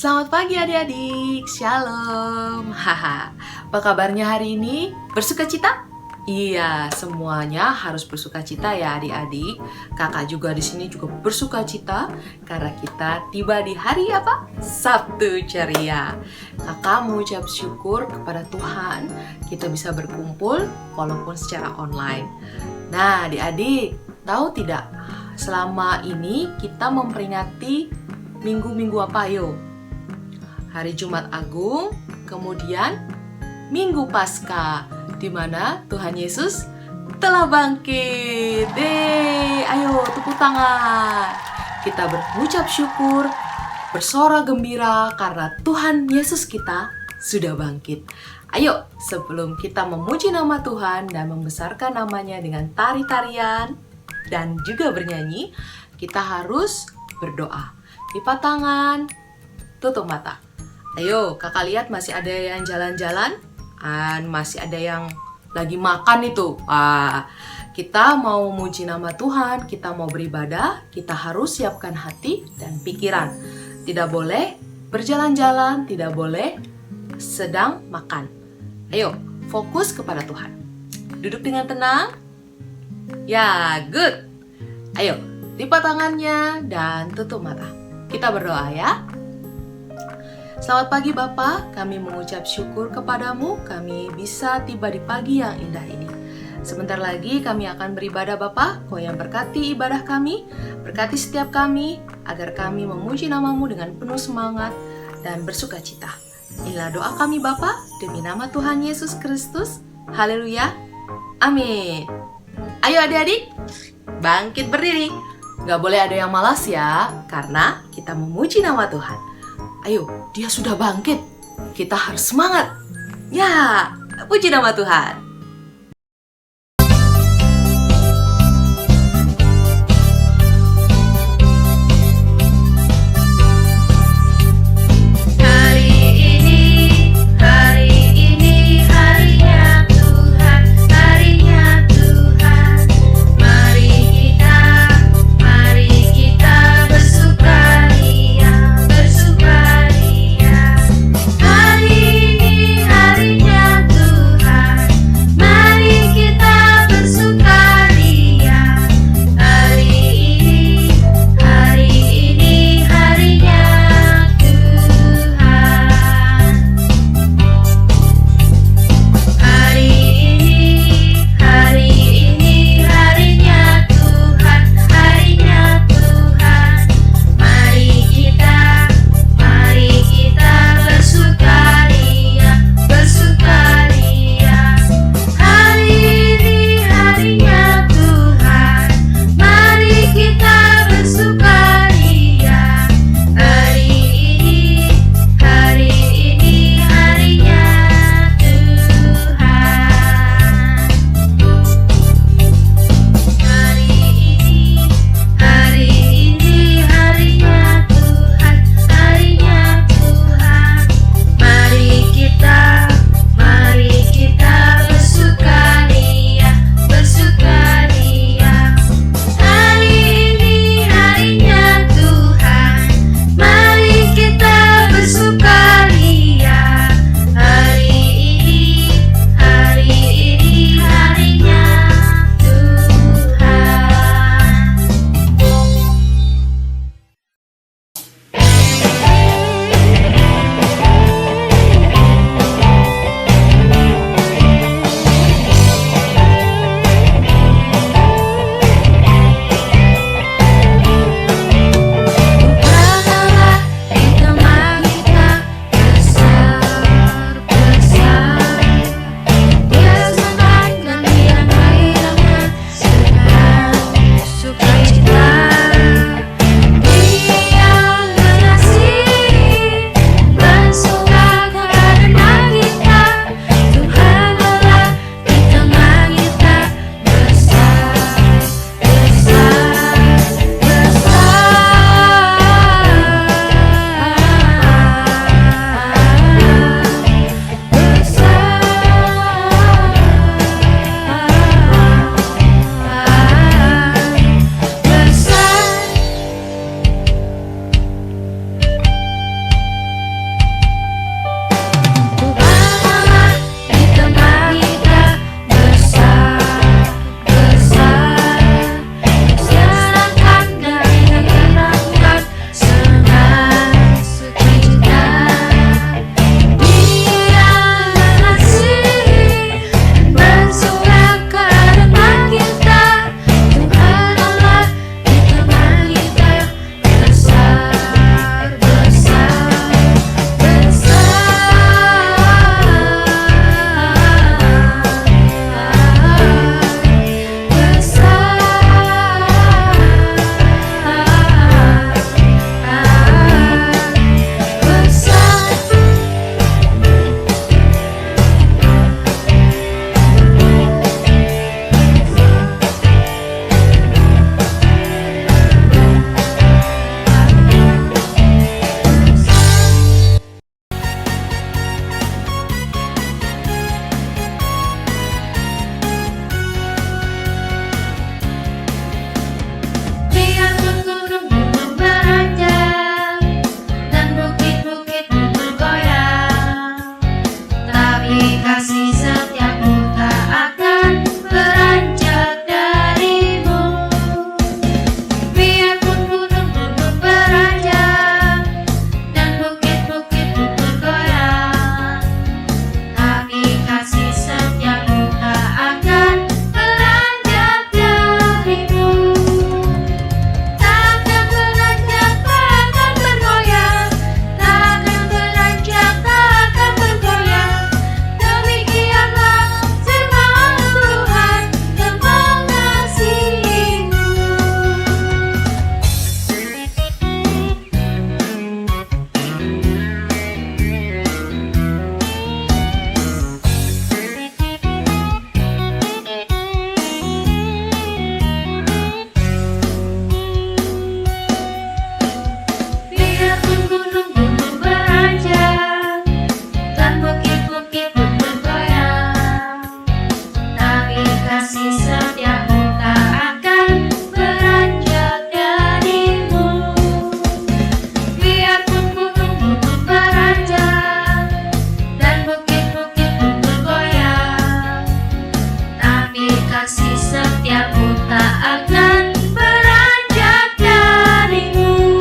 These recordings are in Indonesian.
Selamat pagi adik-adik, shalom. Haha, apa kabarnya hari ini? Bersukacita? Iya, semuanya harus bersukacita ya adik-adik. Kakak juga di sini juga bersukacita karena kita tiba di hari apa? Sabtu ceria. Kakak mengucap syukur kepada Tuhan kita bisa berkumpul walaupun secara online. Nah, adik-adik, tahu tidak? Selama ini kita memperingati minggu-minggu apa yuk? Hari Jumat Agung, kemudian Minggu Paskah, di mana Tuhan Yesus telah bangkit. Ayo tepuk tangan. Kita berucap syukur, bersorak gembira karena Tuhan Yesus kita sudah bangkit. Ayo, sebelum kita memuji nama Tuhan dan membesarkan namanya dengan tari-tarian dan juga bernyanyi, kita harus berdoa. Lipat tangan, tutup mata. Ayo, kakak lihat masih ada yang jalan-jalan, masih ada yang lagi makan itu. Kita mau memuji nama Tuhan, kita mau beribadah, kita harus siapkan hati dan pikiran. Tidak boleh berjalan-jalan, tidak boleh sedang makan. Ayo, fokus kepada Tuhan. Duduk dengan tenang. Ya, good. Ayo, lipat tangannya dan tutup mata. Kita berdoa ya. Selamat pagi Bapak, kami mengucap syukur kepadamu, kami bisa tiba di pagi yang indah ini. Sebentar lagi kami akan beribadah Bapak, Kau yang berkati ibadah kami, berkati setiap kami, agar kami memuji namamu dengan penuh semangat dan bersukacita. Inilah doa kami Bapak, demi nama Tuhan Yesus Kristus. Haleluya, amin. Ayo adik-adik, bangkit berdiri. Gak boleh ada yang malas ya, karena kita memuji nama Tuhan. Ayo, dia sudah bangkit. Kita harus semangat. Ya, puji nama Tuhan. kasih setiamu tak akan beranjak darimu.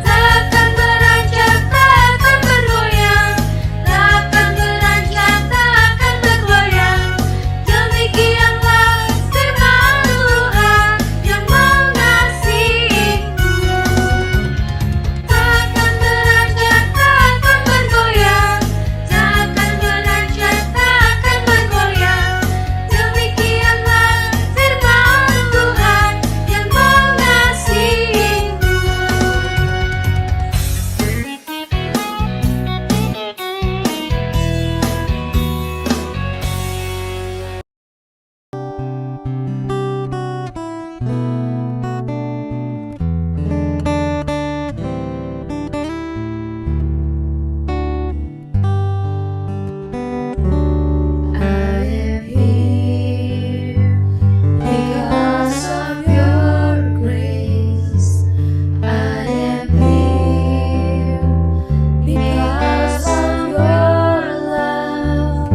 Takkan beranjak, takkan bergoyang, takkan beranjak, takkan bergoyang. Demikianlah firman Tuhan yang mengasihiku. Takkan beranjak, takkan bergoyang, takkan beranjak, takkan bergoyang. Demikianlah firman Tuhan yang mengasihiku. I am here because of your grace. I am here because of your love,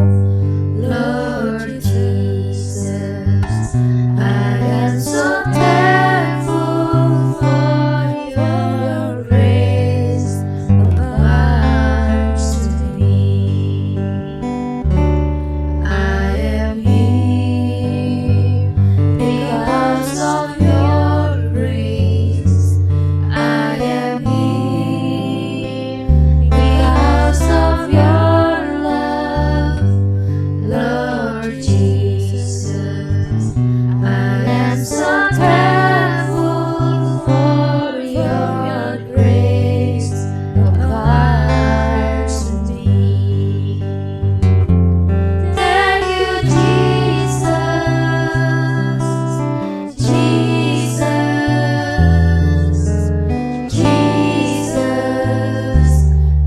Lord Jesus. I am so thankful for your grace abides with me. I am here because of your grace. I am here because of your love, Lord Jesus. I am so thankful for your grace abides with me. Thank you, Jesus, Jesus, Jesus.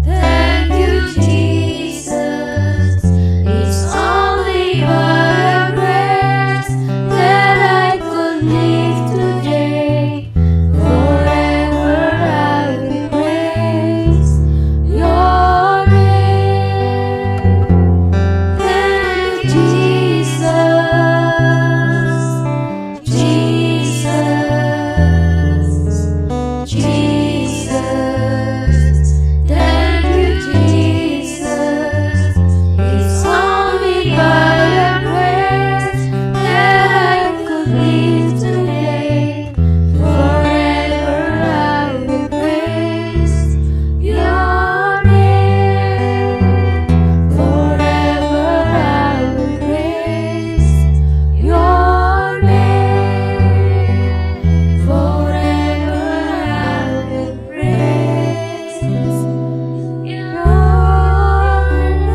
Thank you, Jesus. It's only by grace that I could live today. Forever I will praise your name. Thank you, Jesus, Jesus, Jesus. Thank you, Jesus. It's only by your grace that I could live today. Forever I will praise your name. Forever I will praise your name. Forever I will praise your name.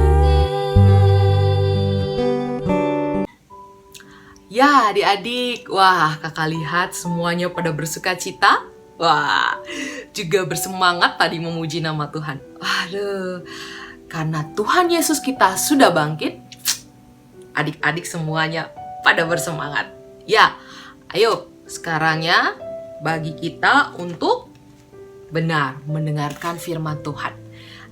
Ya, adik-adik, wah kakak lihat semuanya pada bersuka cita. Wah, juga bersemangat tadi memuji nama Tuhan. Waduh, karena Tuhan Yesus kita sudah bangkit, adik-adik semuanya pada bersemangat. Ya, ayo sekarangnya bagi kita untuk benar mendengarkan firman Tuhan.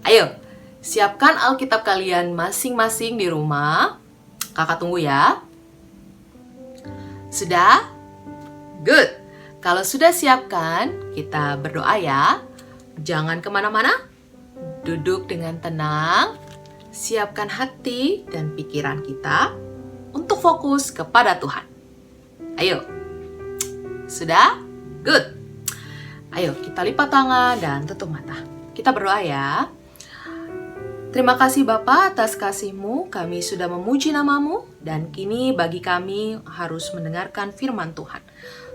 Ayo, siapkan Alkitab kalian masing-masing di rumah. Kakak tunggu ya. Sudah? Good. Kalau sudah siapkan, kita berdoa ya. Jangan kemana-mana. Duduk dengan tenang. Siapkan hati dan pikiran kita untuk fokus kepada Tuhan. Ayo. Sudah? Good. Ayo, kita lipat tangan dan tutup mata. Kita berdoa ya. Terima kasih Bapa atas kasih-Mu, kami sudah memuji nama-Mu, dan kini bagi kami harus mendengarkan firman Tuhan.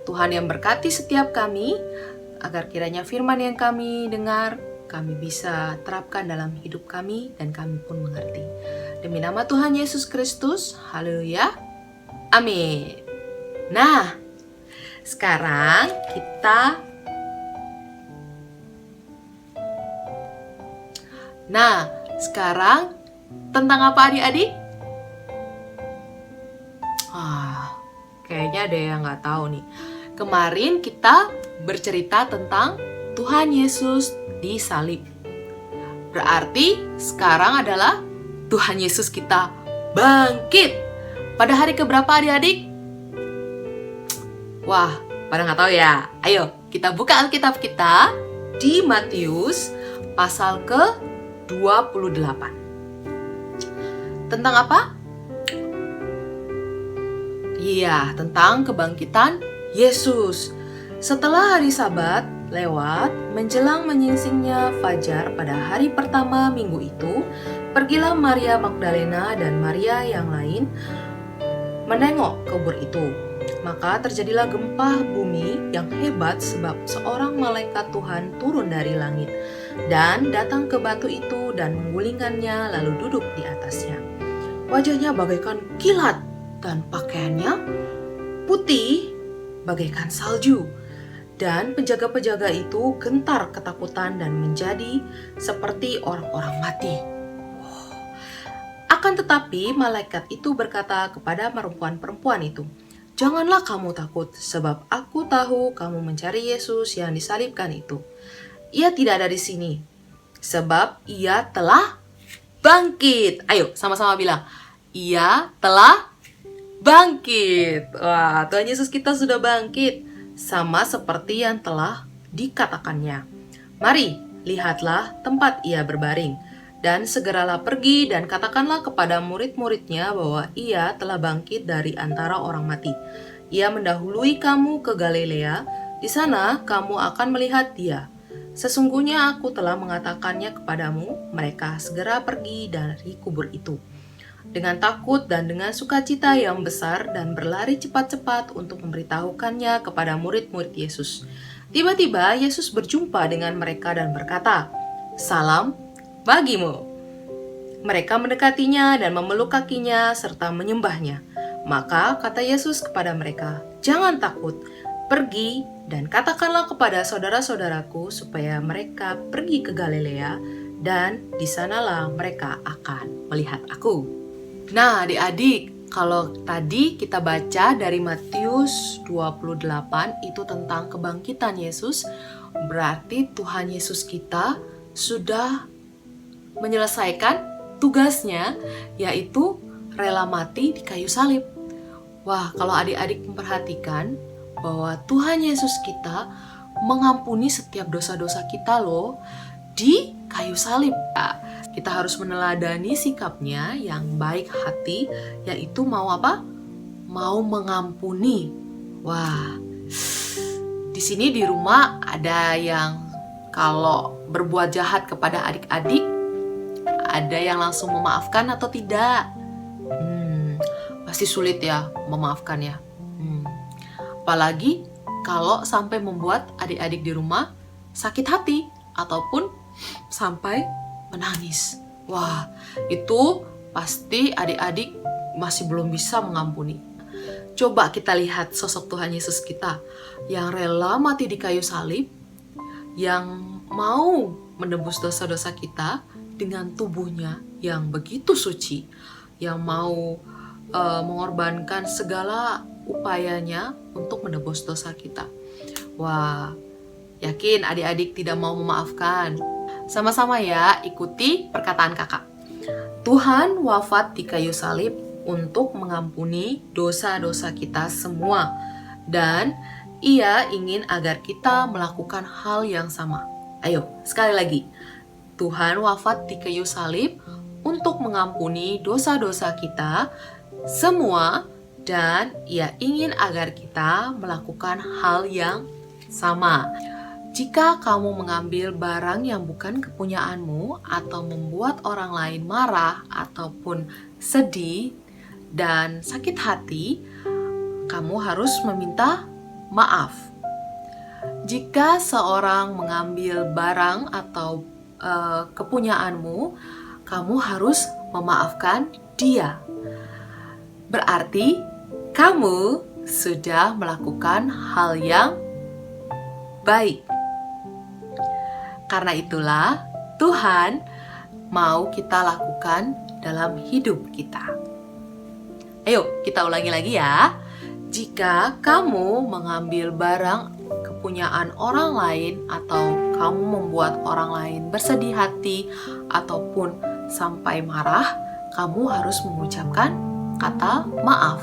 Tuhan yang berkati setiap kami, agar kiranya firman yang kami dengar, kami bisa terapkan dalam hidup kami, dan kami pun mengerti. Demi nama Tuhan Yesus Kristus, haleluya, amin. Nah, sekarang kita sekarang tentang apa adik-adik? Kayaknya ada yang nggak tahu nih. Kemarin kita bercerita tentang Tuhan Yesus disalib. Berarti sekarang adalah Tuhan Yesus kita bangkit. Pada hari keberapa adik-adik? Wah, pada nggak tahu ya. Ayo, kita buka Alkitab kita di Matius pasal ke-28. Tentang apa? Iya, tentang kebangkitan Yesus. Setelah hari Sabat lewat, menjelang menyingsingnya fajar pada hari pertama minggu itu, pergilah Maria Magdalena dan Maria yang lain menengok kubur itu. Maka terjadilah gempa bumi yang hebat sebab seorang malaikat Tuhan turun dari langit dan datang ke batu itu dan menggulingkannya lalu duduk di atasnya. Wajahnya bagaikan kilat dan pakaiannya putih bagaikan salju. Dan penjaga-penjaga itu gentar ketakutan dan menjadi seperti orang-orang mati. Akan tetapi malaikat itu berkata kepada perempuan-perempuan itu, "Janganlah kamu takut, sebab aku tahu kamu mencari Yesus yang disalibkan itu. Ia tidak ada di sini, sebab ia telah bangkit." Ayo, sama-sama bilang, "Ia telah bangkit." Wah, Tuhan Yesus kita sudah bangkit, sama seperti yang telah dikatakannya. Mari, lihatlah tempat ia berbaring, dan segeralah pergi dan katakanlah kepada murid-muridnya bahwa ia telah bangkit dari antara orang mati. Ia mendahului kamu ke Galilea, di sana kamu akan melihat dia. Sesungguhnya aku telah mengatakannya kepadamu." Mereka segera pergi dari kubur itu dengan takut dan dengan sukacita yang besar dan berlari cepat-cepat untuk memberitahukannya kepada murid-murid Yesus. Tiba-tiba Yesus berjumpa dengan mereka dan berkata, "Salam bagimu." Mereka mendekatinya dan memeluk kakinya serta menyembahnya. Maka kata Yesus kepada mereka, "Jangan takut, pergi dan katakanlah kepada saudara-saudaraku supaya mereka pergi ke Galilea dan di sanalah mereka akan melihat aku." Nah, adik-adik, kalau tadi kita baca dari Matius 28 itu tentang kebangkitan Yesus, berarti Tuhan Yesus kita sudah menyelesaikan tugasnya, yaitu rela mati di kayu salib. Wah, kalau adik-adik memperhatikan bahwa Tuhan Yesus kita mengampuni setiap dosa-dosa kita loh di kayu salib. Kita harus meneladani sikapnya yang baik hati, yaitu mau apa? Mau mengampuni. Wah, di sini di rumah ada yang kalau berbuat jahat kepada adik-adik, ada yang langsung memaafkan atau tidak? Pasti sulit ya memaafkan ya. Apalagi kalau sampai membuat adik-adik di rumah sakit hati ataupun sampai menangis. Wah, itu pasti adik-adik masih belum bisa mengampuni. Coba kita lihat sosok Tuhan Yesus kita yang rela mati di kayu salib, yang mau menebus dosa-dosa kita dengan tubuhnya yang begitu suci, yang mau mengorbankan segala upayanya untuk menebus dosa kita. Wah, yakin adik-adik tidak mau memaafkan? Sama-sama ya, ikuti perkataan kakak. Tuhan wafat di kayu salib untuk mengampuni dosa-dosa kita semua. Dan Ia ingin agar kita melakukan hal yang sama. Ayo, sekali lagi. Tuhan wafat di kayu salib untuk mengampuni dosa-dosa kita semua. Dan Ia ingin agar kita melakukan hal yang sama. Jika kamu mengambil barang yang bukan kepunyaanmu atau membuat orang lain marah ataupun sedih dan sakit hati, kamu harus meminta maaf. Jika seorang mengambil barang atau kepunyaanmu, kamu harus memaafkan dia. Berarti kamu sudah melakukan hal yang baik. Karena itulah Tuhan mau kita lakukan dalam hidup kita. Ayo kita ulangi lagi ya. Jika kamu mengambil barang kepunyaan orang lain atau kamu membuat orang lain bersedih hati ataupun sampai marah, kamu harus mengucapkan kata maaf.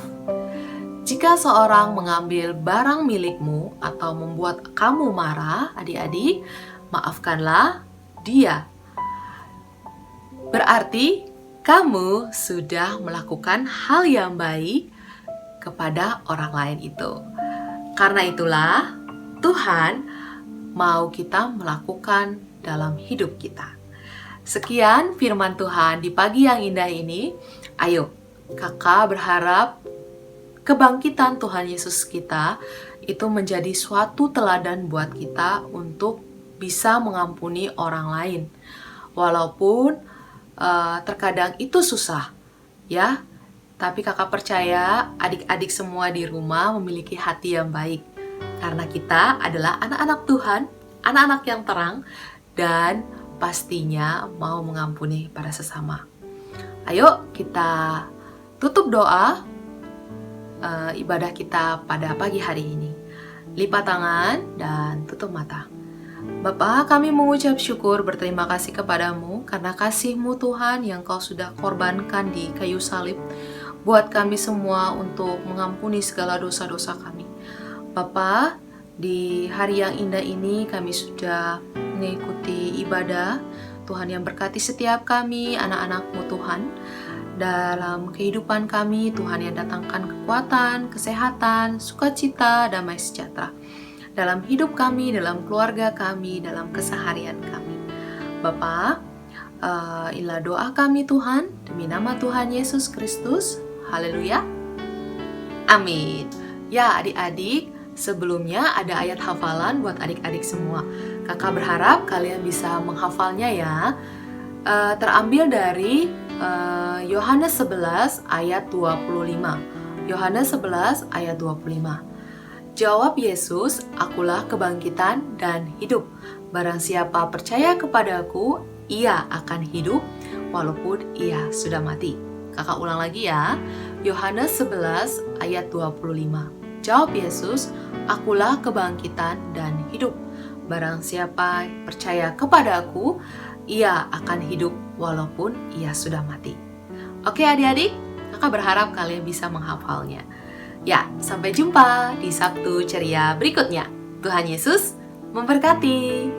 Jika seorang mengambil barang milikmu atau membuat kamu marah, adik-adik, maafkanlah dia. Berarti kamu sudah melakukan hal yang baik kepada orang lain itu. Karena itulah Tuhan mau kita melakukan dalam hidup kita. Sekian firman Tuhan di pagi yang indah ini. Ayo, kakak berharap kebangkitan Tuhan Yesus kita itu menjadi suatu teladan buat kita untuk bisa mengampuni orang lain. Walaupun terkadang itu susah, ya. Tapi kakak percaya adik-adik semua di rumah memiliki hati yang baik. Karena kita adalah anak-anak Tuhan, anak-anak yang terang, dan pastinya mau mengampuni pada sesama. Ayo kita tutup doa ibadah kita pada pagi hari ini. Lipat tangan dan tutup mata. Bapa, kami mengucap syukur berterima kasih kepadamu karena kasih-Mu Tuhan yang Kau sudah korbankan di kayu salib buat kami semua untuk mengampuni segala dosa-dosa kami. Bapa, di hari yang indah ini kami sudah mengikuti ibadah. Tuhan yang berkati setiap kami, anak-anak-Mu Tuhan. Dalam kehidupan kami, Tuhan yang datangkan kekuatan, kesehatan, sukacita, damai sejahtera. Dalam hidup kami, dalam keluarga kami, dalam keseharian kami. Bapa, inilah doa kami Tuhan, demi nama Tuhan Yesus Kristus. Haleluya. Amin. Ya adik-adik, sebelumnya ada ayat hafalan buat adik-adik semua. Kakak berharap kalian bisa menghafalnya ya. Terambil dari Yohanes 11 ayat 25. Yohanes 11 ayat 25. Jawab Yesus, akulah kebangkitan dan hidup. Barang siapa percaya kepadaku, ia akan hidup walaupun ia sudah mati. Kakak ulang lagi ya. Yohanes 11 ayat 25. Jawab Yesus, akulah kebangkitan dan hidup. Barang siapa percaya kepadaku, ia akan hidup walaupun ia sudah mati. Oke adik-adik, kakak berharap kalian bisa menghafalnya. Ya, sampai jumpa di Sabtu ceria berikutnya. Tuhan Yesus memberkati.